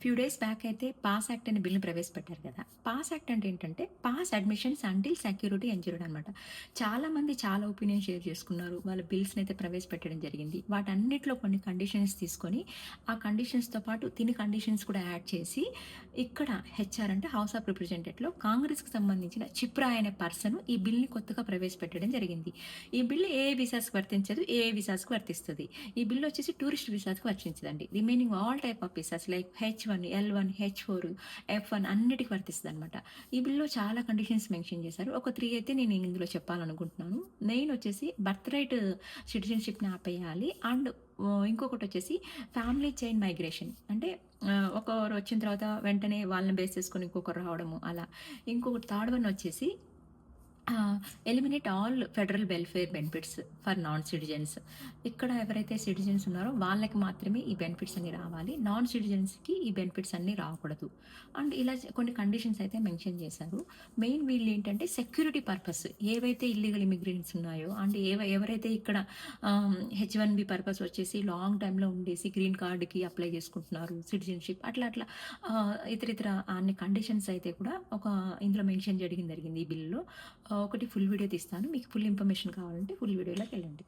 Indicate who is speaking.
Speaker 1: Few days back అయితే pass act అనే బిల్‌ని ప్రవేశపెట్టారు కదా! పాస్ యాక్ట్ అంటే ఏంటంటే, పాస్ అడ్మిషన్స్ అంటిల్ సెక్యూరిటీ ఎంష్యూర్డ్ అనమాట. చాలామంది చాలా ఒపీనియన్ షేర్ చేసుకున్నారు. వాళ్ళ బిల్స్‌నైతే ప్రవేశపెట్టడం జరిగింది. వాటన్నిటిలో కొన్ని కండిషన్స్ తీసుకొని, ఆ కండిషన్స్‌తో పాటు తిని కండిషన్స్ కూడా యాడ్ చేసి, ఇక్కడ హెచ్ఆర్ అంటే హౌస్ ఆఫ్ రిప్రజెంటేటివ్‌లో కాంగ్రెస్‌కి సంబంధించిన చిప్రా అనే పర్సన్ ఈ బిల్‌ని కొత్తగా ప్రవేశపెట్టడం జరిగింది. ఈ బిల్ ఏ వీసాస్‌కి వర్తించదు. వీసాస్‌కి వర్తిస్తది. ఈ బిల్ వచ్చేసి టూరిస్ట్ వీసాస్‌కి వర్తించదండి. Remaining all type of visas like H1, L1, H4, F1 అన్నిటికి వర్తిస్తదనమాట. ఈ బిల్‌లో చాలా కండిషన్స్ మెన్షన్ చేశారు. ఒక 3 అయితే నేను ఇందులో చెప్పాలనుకుంటున్నాను. మెయిన్ వచ్చేసి బర్త్ రైట్ సిటిజన్‌షిప్‌ని ఆపేయాలి. అండ్ ఇంకొకటొచ్చేసి ఫ్యామిలీ చైన్ మైగ్రేషన్. అంటే ఒకరు వచ్చిన తర్వాత వెంటనే వాళ్ళని బేస్ చేసుకొని ఇంకొకరు రావడము అలా. ఇంకొకటి థర్డ్ వన్ వచ్చేసి eliminate all federal welfare benefits for non citizens. ఇక్కడ ఎవరైతే సిటిజన్స్ ఉన్నారో వాళ్ళకి మాత్రమే ఈ బెనిఫిట్స్ అన్నీ రావాలి. నాన్ సిటిజన్స్‌కి ఈ బెనిఫిట్స్ అన్నీ రాకూడదు. అండ్ ఇలా కొన్ని కండిషన్స్ అయితే మెన్షన్ చేశారు. మెయిన్ వీళ్ళేంటంటే సెక్యూరిటీ పర్పస్ ఏవైతే ఇల్లీగల్ ఇమిగ్రెంట్స్ ఉన్నాయో అండ్ ఎవరైతే ఇక్కడ హెచ్-1బీ పర్పస్ వచ్చేసి లాంగ్ టైమ్‌లో ఉండేసి గ్రీన్ కార్డ్‌కి అప్లై చేసుకుంటున్నారు. సిటిజన్‌షిప్ అట్లా అట్లా ఇతరితర అన్ని కండిషన్స్ అయితే కూడా ఇందులో మెన్షన్ జరిగింది ఈ బిల్‌లో. ఒకటి ఫుల్ వీడియో తీస్తాను. మీకు ఫుల్ ఇన్ఫర్మేషన్ కావాలంటే ఫుల్ వీడియోలోకెళ్ళండి.